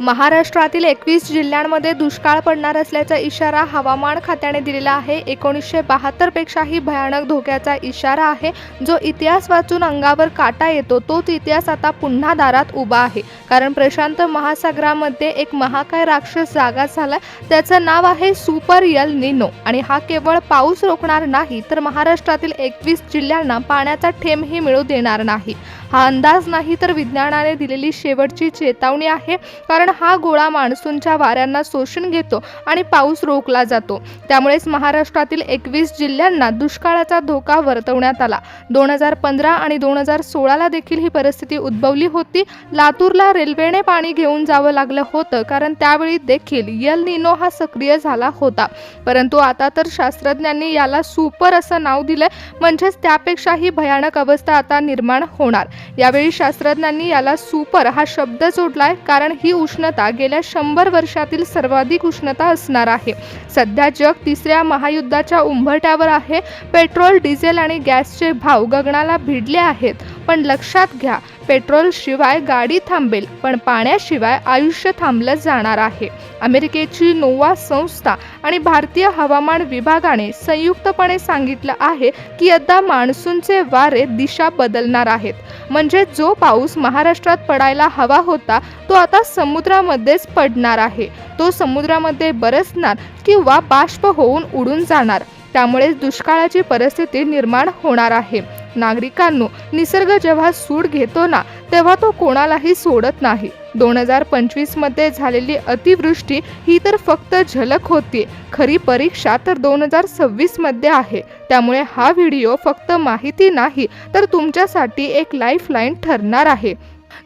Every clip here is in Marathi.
महाराष्ट्रातील 21 जिल्ह्यांमध्ये दुष्काळ पडणार असल्याचा इशारा हवामान खात्याने दिलेला आहे। 1972 पेक्षाही भयानक धोक्याचा इशारा आहे। जो इतिहास वाचून अंगावर काटा येतो तोच इतिहास आता पुन्हा दारात उभा आहे। कारण प्रशांत महासागरामध्ये एक महाकाय राक्षस जागा झाला, त्याचं नाव आहे सुपर एल निनो आणि हा केवळ पाऊस रोखणार नाही तर महाराष्ट्रातील 21 जिल्ह्यांना पाण्याचा थेंबही मिळू देणार नाही। हा अंदाज नाही तर विज्ञानाने दिलेली शेवटची चेतावणी आहे। कारण हा गोळा मान्सूनच्या वाऱ्यांना शोषून घेतो आणि पाऊस रोखला जातो। त्यामुळेच महाराष्ट्रातील 21 जिल्ह्यांना दुष्काळाचा धोका वर्तवण्यात आला। 2015 आणि 2016ला देखील ही परिस्थिती उद्भवली होती। लातूरला रेल्वेने पाणी घेऊन जावं लागलं होतं कारण त्यावेळी देखील एल निनो हा सक्रिय झाला होता। परंतु आता तर शास्त्रज्ञांनी याला सुपर असं नाव दिलंय, म्हणजेच त्यापेक्षाही भयानक अवस्था आता निर्माण होणार। यावेळी शास्त्रज्ञांनी याला सुपर हा शब्द जोडलाय कारण ही उष्णता गेल्या 100 वर्षातील सर्वाधिक उष्णता असणार आहे। सध्या जग तिसऱ्या महायुद्धाच्या उंबरठ्यावर आहे। पेट्रोल, डिझेल आणि गॅसचे भाव गगनाला भिडले आहेत। पण लक्षात घ्या, पेट्रोल शिवाय गाडी थांबेल पण पाण्याशिवाय आयुष्य थांबलं जाणार आहे। अमेरिकेची नोवा संस्था आणि भारतीय हवामान विभागाने संयुक्तपणे सांगितलं आहे की यंदा मान्सूनचे वारे दिशा बदलणार आहेत। म्हणजे जो पाऊस महाराष्ट्रात पडायला हवा होता तो आता समुद्रामध्येच पडणार आहे। तो समुद्रामध्ये बरसणार किंवा बाष्प होऊन उडून जाणार। त्यामुळे दुष्काळाची परिस्थिती निर्माण होणार आहे। नागरिकांनो, निसर्ग जेव्हा सूड घेतो ना तेव्हा तो कोणालाही सोडत नाही। 2025 मध्ये झालेली अतिवृष्टी ही तर फक्त झलक होती, खरी परीक्षा तर 2026 मध्ये आहे। त्यामुळे हा व्हिडिओ फक्त माहिती नाही तर तुमच्यासाठी एक लाईफलाईन ठरणार आहे।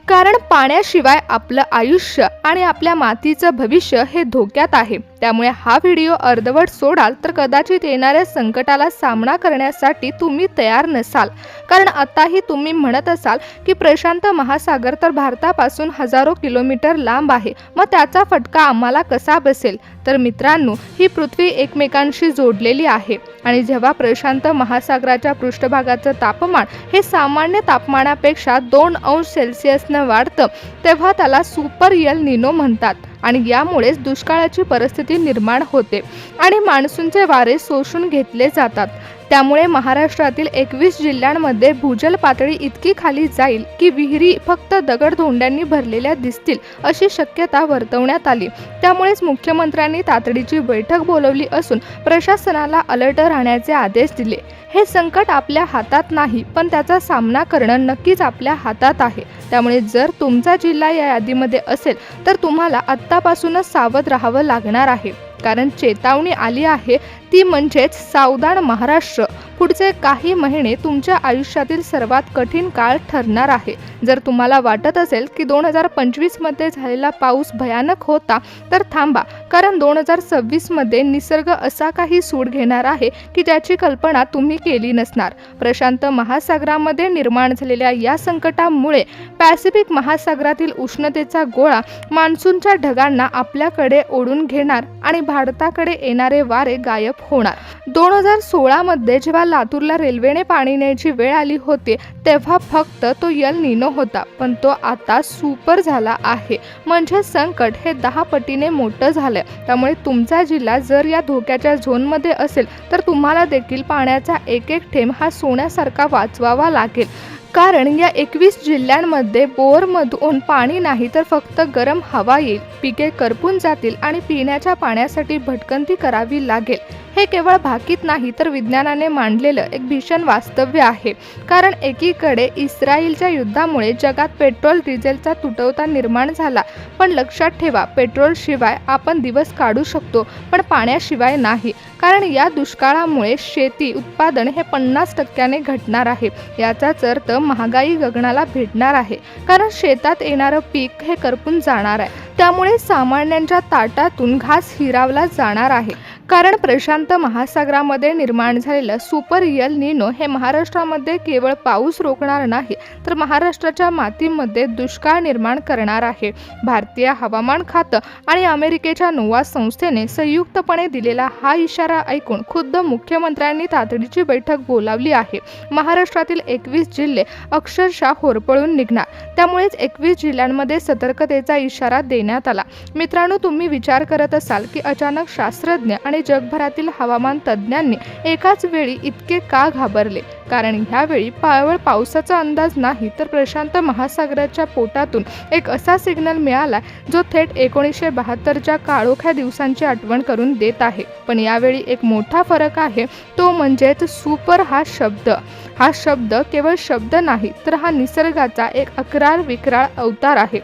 कारण पाण्याशिवाय आपलं आयुष्य आणि आपल्या मातीचं भविष्य हे धोक्यात आहे। त्यामुळे हा व्हिडिओ अर्धवट सोडाल तर कदाचित येणाऱ्या संकटाला सामना करण्यासाठी तुम्ही तयार नसाल। कारण आताही तुम्ही म्हणत असाल की प्रशांत महासागर तर भारतापासून हजारो किलोमीटर लांब आहे, मग त्याचा फटका आम्हाला कसा बसेल? तर मित्रांनो, ही पृथ्वी एकमेकांशी जोडलेली आहे आणि जेव्हा प्रशांत महासागराच्या पृष्ठभागाचं तापमान हे सामान्य तापमानापेक्षा 2 अंश सेल्सिअसनं वाढतं तेव्हा त्याला सुपर एल निनो म्हणतात आणि यामुळेच दुष्काळाची परिस्थिती निर्माण होते आणि मान्सूनचे वारे शोषून घेतले जातात। त्यामुळे महाराष्ट्रातील 21 जिल्ह्यांमध्ये भूजल पातळी इतकी खाली जाईल की विहिरी फक्त दगडधोंड्यांनी भरलेल्या दिसतील अशी शक्यता वर्तवण्यात आली। त्यामुळेच मुख्यमंत्र्यांनी तातडीची बैठक बोलवली असून प्रशासनाला अलर्ट राहण्याचे आदेश दिले। हे संकट आपल्या हातात नाही पण त्याचा सामना करणं नक्कीच आपल्या हातात आहे। त्यामुळे जर तुमचा जिल्हा या यादीमध्ये असेल तर तुम्हाला आत्तापासूनच सावध राहावं लागणार आहे। कारण चेतावणी आली आहे ती म्हणजेच सावधान महाराष्ट्र। पुढचे काही महिने तुमच्या आयुष्यातील सर्वात कठीण काळ ठरणार आहे। जर तुम्हाला वाटत असेल की 2025 मध्ये झालेला पाऊस भयानक होता तर थांबा, कारण 2026 मध्ये निसर्ग असा काही सूड घेणार आहे की ज्याची कल्पना तुम्ही केली नसणार। प्रशांत महासागरामध्ये निर्माण झालेल्या या संकटामुळे पॅसिफिक महासागरातील उष्णतेचा गोळा मान्सूनच्या ढगांना आपल्याकडे ओढून घेणार आणि भारताकडे येणारे वारे गायब होणार। 2016 मध्ये जेव्हा लातूरला रेल्वेने पाणी न्यायची वेळ आली होती तेव्हा फक्त तो एल निनो होता, पण तो आता सुपर झाला आहे। म्हणजे संकट हे 10 पटीने मोठं झालंय। त्यामुळे तुमचा जिल्हा जर या धोक्याच्या झोनमध्ये असेल तर तुम्हाला देखील पाण्याचा एक एक थेंब हा सोन्यासारखा वाचवावा लागेल। कारण या 21 जिल्ह्यांमध्ये बोअरमधून पाणी नाही तर फक्त गरम हवा येईल, पिके करपून जातील आणि पिण्याच्या पाण्यासाठी भटकंती करावी लागेल। हे केवळ भाकीत नाही तर विज्ञानाने मांडलेलं एक भीषण वास्तव्य आहे। कारण एकीकडे इस्रायलच्या युद्धामुळे जगात पेट्रोल डिझेलचा तुटवडा निर्माण झाला, पण लक्षात ठेवा, पेट्रोल शिवाय आपण दिवस काढू शकतो पण पाण्याशिवाय नाही। कारण या दुष्काळामुळे शेती उत्पादन हे 50% घटणार आहे। याचाच अर्थ महागाई गगनाला भिडणार आहे, कारण शेतात येणारं पीक हे करपून जाणार आहे। त्यामुळे सामान्यांच्या ताटातून घास हिरावला जाणार आहे। कारण प्रशांत महासागरामध्ये निर्माण झालेलं सुपर एल निनो हे महाराष्ट्रामध्ये केवळ पाऊस रोखणार नाही तर महाराष्ट्राच्या मातीमध्ये दुष्काळ निर्माण करणार आहे। भारतीय हवामान खातं आणि अमेरिकेच्या नोवा संस्थेने संयुक्तपणे दिलेला हा इशारा ऐकून खुद्द मुख्यमंत्र्यांनी तातडीची बैठक बोलावली आहे। महाराष्ट्रातील 21 जिल्हे अक्षरशः होरपळून निघणार, त्यामुळेच 21 जिल्ह्यांमध्ये सतर्कतेचा इशारा देण्यात आला। मित्रांनो, तुम्ही विचार करत असाल की अचानक शास्त्रज्ञ आणि जगभरातील हवामान तज्ज्ञांनी एकाच वेळी इतके का घाबरले? कारण ह्यावेळी केवळ पावसाचा अंदाज नाही तर प्रशांत महासागराच्या पोटातून एक असा सिग्नल मिळाला जो थेट 1972च्या काळोख्या दिवसांची आठवण करून देत आहे। पण यावेळी एक मोठा फरक आहे, तो म्हणजेच सुपर हा शब्द केवळ शब्द नाही तर हा निसर्गाचा एक अकराळ विक्राळ अवतार आहे,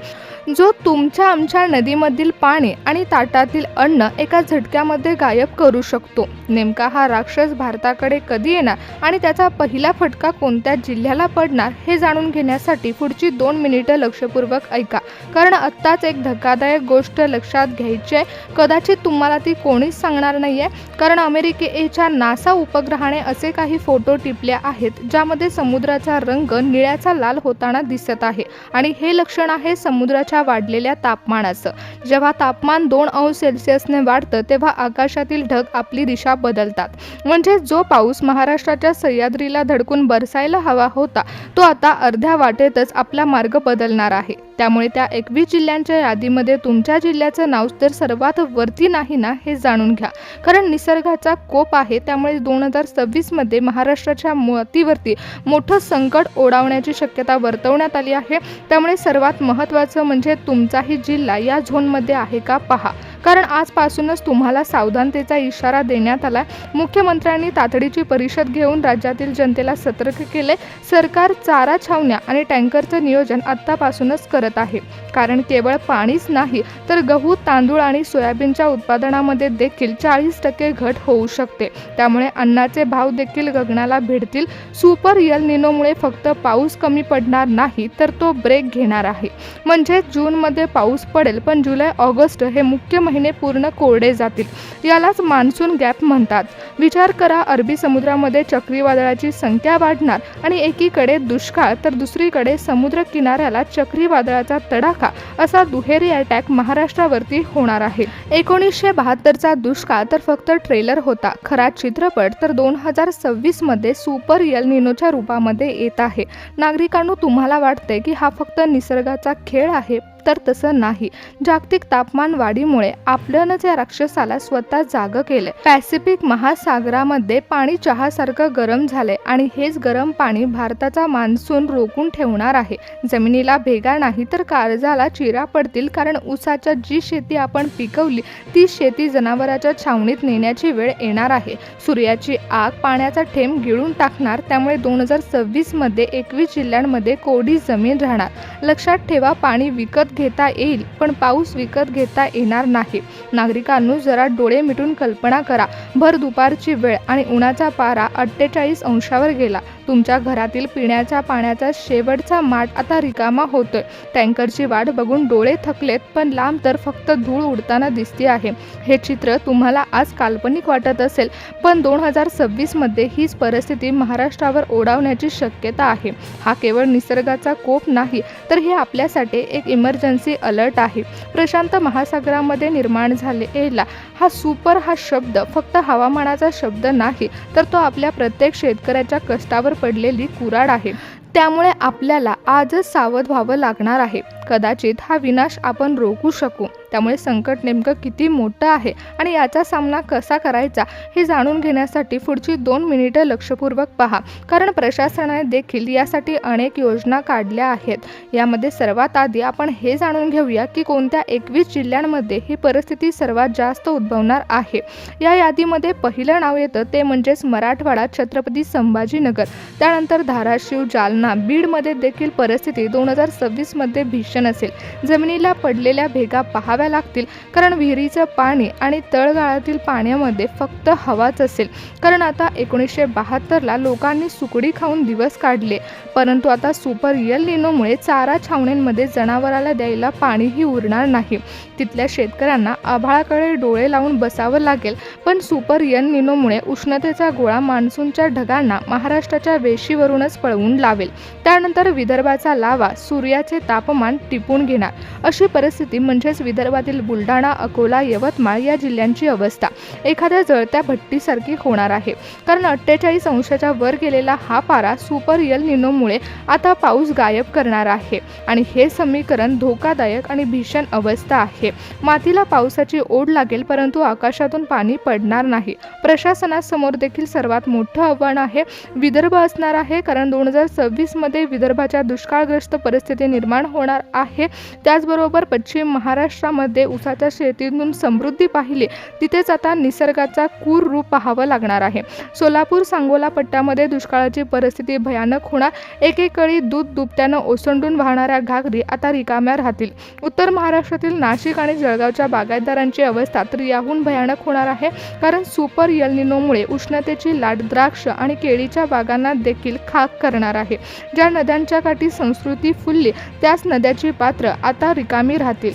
जो तुमच्या आमच्या नदीमधील पाणी आणि ताटातील अन्न एका झटक्यामध्ये गायब करू शकतो। नेमका हा राक्षस भारताकडे कधी येणार आणि त्याचा पहिला फटका कोणत्या जिल्ह्याला पडणार हे जाणून घेण्यासाठी पुढची 2 मिनिटं लक्षपूर्वक ऐका, कारण आत्ताच एक धक्कादायक गोष्ट लक्षात घ्यायची आहे। कदाचित तुम्हाला ती कोणीच सांगणार नाहीये, कारण अमेरिकेच्या नासा उपग्रहाने असे काही फोटो टिपले आहेत ज्यामध्ये समुद्राचा रंग निळ्याचा लाल होताना दिसत आहे आणि हे लक्षण आहे समुद्राच्या वाढलेल्या तापमानाचं। जेव्हा तापमान 2 अंश सेल्सिअसने वाढतं तेव्हा आकाशातील ढग आपली दिशा बदलतात, म्हणजे जो पाऊस महाराष्ट्राच्या सह्याद्रीला धडकून बरसायला हवा होता तो आता अर्ध्या वाटेतच आपला मार्ग बदलणार आहे। त्यामुळे त्या 21 जिल्ह्यांच्या यादीमध्ये तुमच्या जिल्ह्याचं नाव तर सर्वात वरती नाही ना, हे जाणून घ्या, कारण निसर्गाचा कोप आहे। त्यामुळे 2026 मध्ये महाराष्ट्राच्या मातीवरती मोठं संकट ओढावण्याची शक्यता वर्तवण्यात आली आहे। त्यामुळे सर्वात महत्त्वाचं म्हणजे तुमचाही जिल्हा या झोनमध्ये आहे का पहा, कारण आजपासूनच तुम्हाला सावधानतेचा इशारा देण्यात आला। मुख्यमंत्र्यांनी तातडीची परिषद घेऊन राज्यातील जनतेला सतर्क केले। सरकार चारा छावण्या आणि टँकरचं नियोजन आत्तापासूनच करत आहे, कारण केवळ पाणीच नाही तर गहू, तांदूळ आणि सोयाबीनच्या उत्पादनामध्ये देखील 40% घट होऊ शकते। त्यामुळे अन्नाचे भाव देखील गगनाला भिडतील। सुपर एल निनोमुळे फक्त पाऊस कमी पडणार नाही तर तो ब्रेक घेणार आहे, म्हणजे जूनमध्ये पाऊस पडेल पण जुलै ऑगस्ट हे मुख्य महिने पूर्ण कोरडे जातील। यालाच मान्सून गॅप म्हणतात। विचार करा, अरबी समुद्रामध्ये चक्रीवादळाची संख्या वाढणार आणि एकीकडे दुष्काळ तर दुसरीकडे समुद्र किनाऱ्याला चक्रीवादळाचा तडाखा, असा दुहेरी अटॅक महाराष्ट्रावरती होणार आहे। 1972चा दुष्काळ तर फक्त ट्रेलर होता, खरा चित्रपट तर 2026 मध्ये सुपर एल निनोच्या रूपामध्ये येत आहे। नागरिकांनो, तुम्हाला वाटते की हा फक्त निसर्गाचा खेळ आहे? तर तसं नाही। जागतिक तापमान वाढीमुळे आपल्यानंच या राक्षसाला स्वतः जागं केले। पॅसिफिक महासागरामध्ये पाणी चहासारखं गरम झाले आणि हेच गरम पाणी भारताचा मान्सून रोखून ठेवणार आहे। जमिनीला भेगा नाही तर काळजाला चिरा पडतील, कारण ऊसाच्या जी शेती आपण पिकवली ती शेती जनावराच्या छावणीत नेण्याची वेळ येणार आहे। सूर्याची आग पाण्याचा थेंब गिळून टाकणार, त्यामुळे 2026 मध्ये 21 जिल्ह्यांमध्ये कोरडी जमीन राहणार। लक्षात ठेवा, पाणी विकत घेता येईल पण पाऊस विकत घेता येणार नाही। नागरिकांनो, जरा डोळे मिटून कल्पना करा, भर दुपारची वेळ आणि उन्हाचा पारा 48 अंशावर गेला। तुमच्या घरातील पिण्याच्या पाण्याचा शेवटचा माठ आता रिकामा होतोय। टँकरची वाट बघून डोळे थकलेत, पण लांब तर फक्त धूळ उडताना दिसते आहे। हे चित्र तुम्हाला आज काल्पनिक वाटत असेल, पण 2026 मध्ये हीच परिस्थिती महाराष्ट्रावर ओढावण्याची शक्यता आहे। हा केवळ निसर्गाचा कोप नाही तर हे आपल्यासाठी एक इमर्जन्सी अलर्ट आहे। प्रशांत महासागरामध्ये निर्माण झालेला हा सुपर हा शब्द फक्त हवामानाचा शब्द नाही तर तो आपल्या प्रत्येक शेतकऱ्याच्या कष्टावर पडलेली कुऱ्हाड आहे। त्यामुळे आपल्याला आजच सावध व्हावं लागणार आहे। कदाचित हा विनाश आपण रोखू शकू। त्यामुळे संकट नेमकं किती मोठं आहे आणि याचा सामना कसा करायचा हे जाणून घेण्यासाठी पुढची 2 मिनिटं लक्षपूर्वक पहा, कारण प्रशासनाने देखील यासाठी अनेक योजना काढल्या आहेत। यामध्ये सर्वात आधी आपण हे जाणून घेऊया की कोणत्या 21 जिल्ह्यांमध्ये ही परिस्थिती सर्वात जास्त उद्भवणार आहे। या यादीमध्ये पहिलं नाव येतं ते म्हणजेच मराठवाडा, छत्रपती संभाजीनगर, त्यानंतर धाराशिव, जालना, बीडमध्ये देखील परिस्थिती 2026 मध्ये भीषण असेल। जमिनीला पडलेल्या भेगा पाहाव्या घालाव्या लागतील, कारण विहिरीचं पाणी आणि तळगाळातील पाण्यामध्ये फक्त हवाच असेल. कारण आता 1972ला लोकांनी सुकडी खाऊन दिवस काढले, परंतु आता सुपर एल निनोमुळे चारा छावण्यांमध्ये जनावराला द्यायला पाणीही उरणार नाही. तिथल्या शेतकऱ्यांना आभाळाकडे डोळे लावून बसावं लागेल. पण सुपर एल निनोमुळे उष्णतेचा गोळा मान्सूनच्या ढगांना महाराष्ट्राच्या वेशीवरूनच पळवून लावेल. त्यानंतर विदर्भाचा लावा सूर्याचे तापमान टिपून घेणार. अशी परिस्थिती म्हणजेच विदर्भातील बुलढाणा, अकोला, यवतमाळ या जिल्ह्यांची अवस्था एखाद्या जळत्या भट्टीसारखी होणार आहे. कारण 48 अंशाच्या वर गेलेला हा पारा सुपर एल निनोमुळे आता पाऊस गायब करणार आहे आणि हे समीकरण धोकादायक आणि भीषण अवस्था आहे. मातीला पावसाची ओढ लागेल, परंतु आकाशातून पाणी पडणार नाही. प्रशासनासमोर देखील सर्वात मोठं आव्हान आहे. विदर्भ असणार आहे, कारण 2026 मध्ये विदर्भाच्या दुष्काळग्रस्त परिस्थिती निर्माण होणार आहे. त्याचबरोबर पश्चिम महाराष्ट्रामध्ये ऊसाच्या शेतीतून समृद्धी पाहिली, तिथेच आता निसर्गाचा क्रूर रूप पाहावं लागणार आहे. सोलापूर, सांगोला पट्ट्यामध्ये दुष्काळाची परिस्थिती भयानक होणार. एकेकाळी दूध दुभत्यानं ओसंडून वाहणाऱ्या घागरी आता रिकाम्या राहतील. उत्तर महाराष्ट्रातील नाशिक आणि जळगावच्या बागायतदारांची अवस्था तर याहून भयानक होणार आहे, कारण सुपर एल निनोमुळे उष्णतेची लाट द्राक्ष आणि केळीच्या बागांना देखील खाक करणार आहे. ज्या नद्यांच्या काठी संस्कृती फुलली, त्याच नद्याची पात्र आता रिकामी राहतील.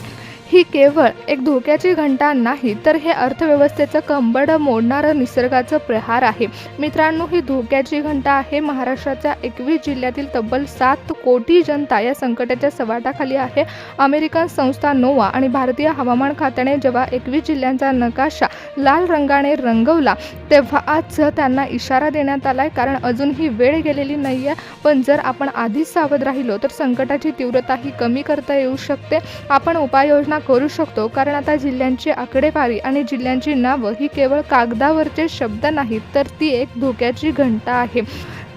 ही केवळ एक धोक्याची घंटा नाही, तर हे अर्थव्यवस्थेचं कंबड मोडणारं निसर्गाचं प्रहार आहे. मित्रांनो, ही धोक्याची घंटा आहे. महाराष्ट्राच्या 21 जिल्ह्यातील तब्बल 7 कोटी जनता या संकटाच्या सवाटाखाली आहे. अमेरिकन संस्था नोवा आणि भारतीय हवामान खात्याने जेव्हा 21 जिल्ह्यांचा नकाशा लाल रंगाने रंगवला, तेव्हा आज त्यांना इशारा देण्यात आलाय, कारण अजूनही वेळ गेलेली नाही आहे. पण जर आपण आधीच सावध राहिलो तर संकटाची तीव्रता ही कमी करता येऊ शकते. आपण उपाययोजना करू शकतो, कारण आता जिल्ह्यांची आकडेवारी आणि जिल्ह्यांची नावं ही केवळ कागदावरचे शब्द नाहीत, तर ती एक धोक्याची घंटा आहे.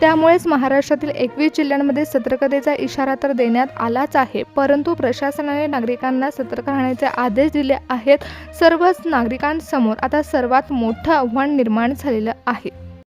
त्यामुळेच महाराष्ट्रातील 21 जिल्ह्यांमध्ये सतर्कतेचा इशारा तर देण्यात आलाच आहे, परंतु प्रशासनाने नागरिकांना सतर्क राहण्याचे आदेश दिले आहेत. सर्वच नागरिकांसमोर आता सर्वात मोठं आव्हान निर्माण झालेलं आहे.